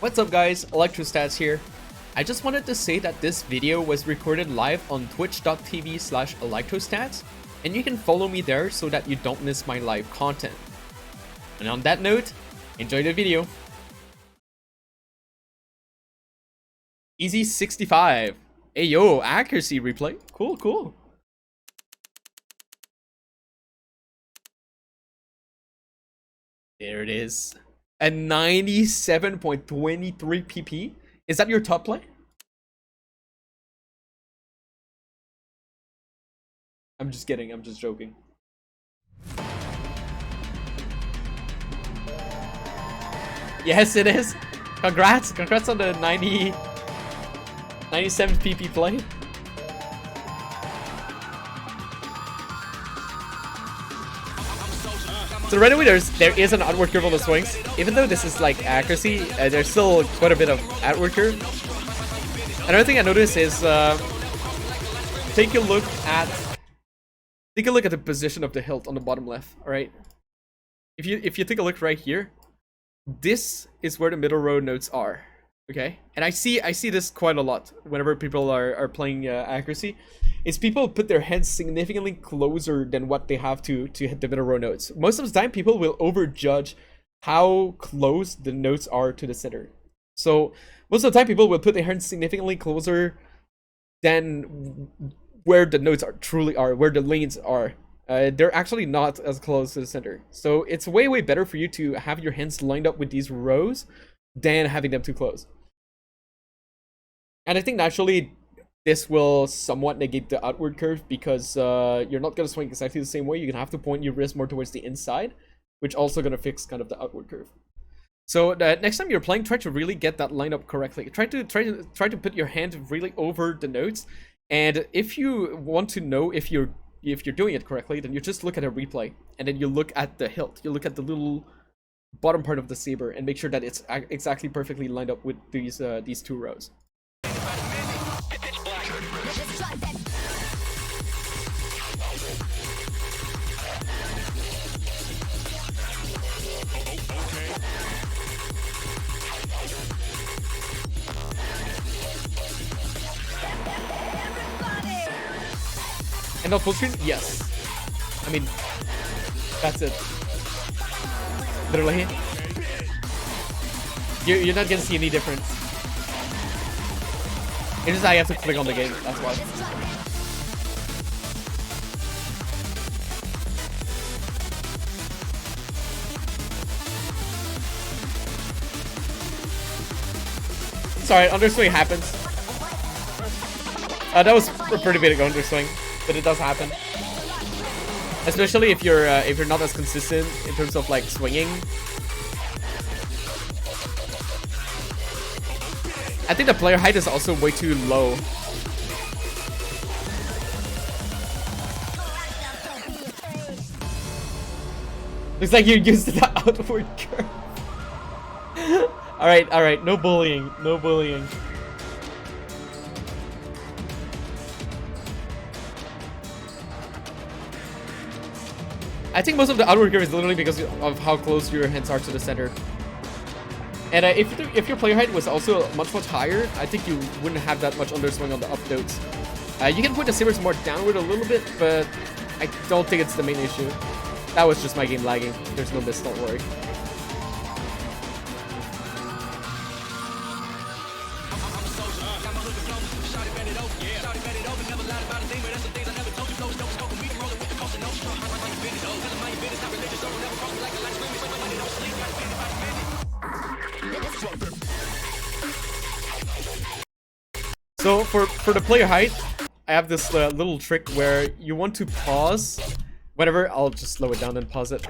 What's up guys, Electrostats here. I just wanted to say that this video was recorded live on twitch.tv/electrostats, and you can follow me there so that you don't miss my live content. And on that note, enjoy the video. Easy 65. Hey yo, accuracy replay. Cool. There it is. A 97.23 pp. Is that your top play? I'm just kidding, I'm just joking. Yes, it is. Congrats on the 97 pp play. So right away, there is an outward curve on the swings. Even though this is like accuracy, there's still quite a bit of outward curve. Another thing I noticed is take a look at the position of the hilt on the bottom left. All right, if you take a look right here, this is where the middle row notes are. Okay, and I see this quite a lot whenever people are playing accuracy. Is people put their heads significantly closer than what they have to hit the middle row notes. Most of the time, people will overjudge how close the notes are to the center. So most of the time, people will put their hands significantly closer than where the notes truly are, where the lanes are. They're actually not as close to the center. So it's way better for you to have your hands lined up with these rows than having them too close. And I think naturally, this will somewhat negate the outward curve because you're not going to swing exactly the same way. You're going to have to point your wrist more towards the inside, which also going to fix kind of the outward curve. So next time you're playing, try to really get that line up correctly. Try to put your hand really over the notes. And if you want to know if you're doing it correctly, then you just look at a replay, and then you look at the hilt. You look at the little bottom part of the saber and make sure that it's exactly perfectly lined up with these two rows. And not full screen? Yes. I mean, that's it. Literally. You're not gonna see any difference. It's just I have to click on the game, that's why. Sorry, underswing happens. That was a pretty big underswing. But it does happen, especially if you're not as consistent in terms of like swinging. I think the player height is also way too low. Looks like you're used to the outward curve. All right, no bullying. I think most of the outward curve is literally because of how close your hands are to the center. And if your player height was also much higher, I think you wouldn't have that much underswing on the up notes. You can put the sabers more downward a little bit, but I don't think it's the main issue. That was just my game lagging. There's no miss, don't worry. So for the player height, I have this little trick where you want to pause whenever. I'll just slow it down and pause it.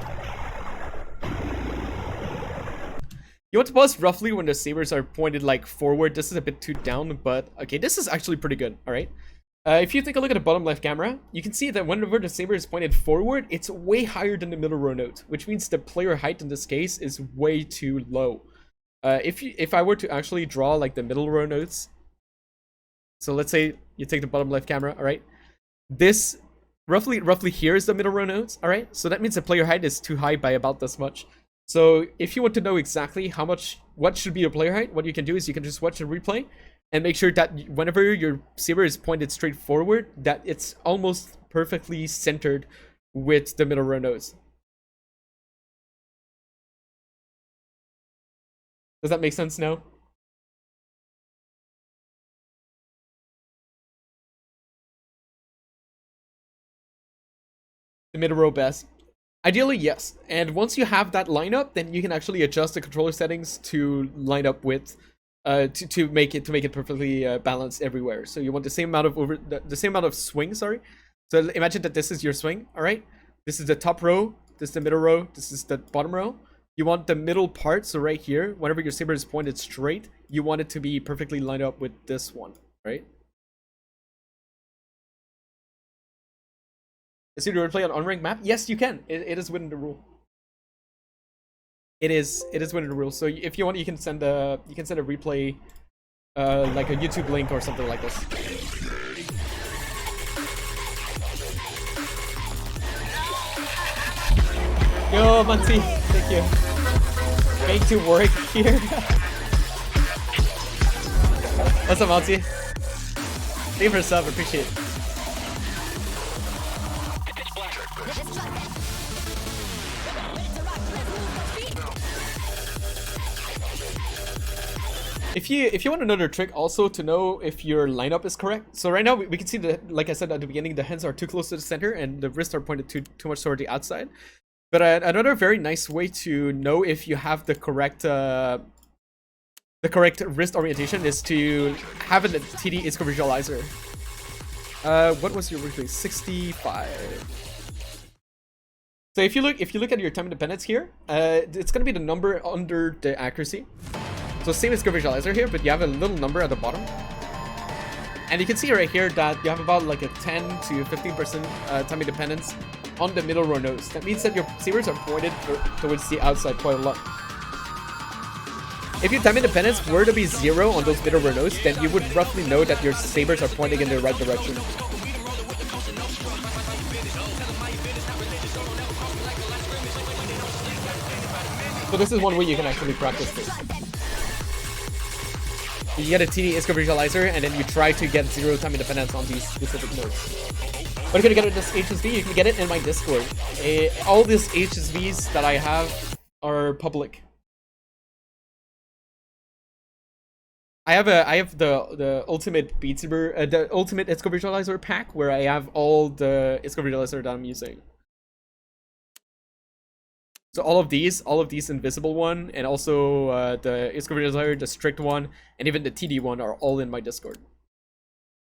You want to pause roughly when the sabers are pointed like forward. This is a bit too down, but okay, this is actually pretty good. All right. If you take a look at the bottom left camera, you can see that whenever the saber is pointed forward, it's way higher than the middle row note, which means the player height in this case is way too low. If I were to actually draw like the middle row notes, so let's say you take the bottom left camera, all right? This roughly here is the middle row notes, all right? So that means the player height is too high by about this much. So if you want to know exactly what should be your player height, what you can do is you can just watch the replay and make sure that whenever your saber is pointed straight forward, that it's almost perfectly centered with the middle row nose. Does that make sense now? The middle row best. Ideally, yes. And once you have that lineup, then you can actually adjust the controller settings to line up with, to make it perfectly balanced everywhere. So you want the same amount of the same amount of swing. Sorry. So imagine that this is your swing. All right. This is the top row. This is the middle row. This is the bottom row. You want the middle part. So right here, whenever your saber is pointed straight, you want it to be perfectly lined up with this one. Right. Is it replay on unranked map? Yes, you can. It is within the rule. It is within the rule. So if you want, you can send a replay, like a YouTube link or something like this. Yo, Monty, thank you. Going to work here. What's up, Monty? Thank you for the sub. Appreciate it. If you want another trick also to know if your lineup is correct, so right now we can see that, like I said at the beginning, the hands are too close to the center and the wrists are pointed too much toward the outside. But another very nice way to know if you have the correct wrist orientation is to have a TD ISCO visualizer. What was your replay? 65. So if you look at your time independence here, it's gonna be the number under the accuracy. So same as visualizer here, but you have a little number at the bottom. And you can see right here that you have about like a 10 to 15% time independence on the middle row nose. That means that your sabers are pointed towards the outside quite a lot. If your time independence were to be 0 on those middle row nose, then you would roughly know that your sabers are pointing in the right direction. So this is one way you can actually practice this. You get a TD ISCO visualizer, and then you try to get 0 time independence on these specific nodes. But if you get it in this HSV, you can get it in my Discord. All these HSVs that I have are public. I have the ultimate Beat Saber, the ultimate ISCO visualizer pack, where I have all the ISCO visualizer that I'm using. So all of these invisible one, and also the ISCO visualizer, the strict one, and even the TD one are all in my Discord.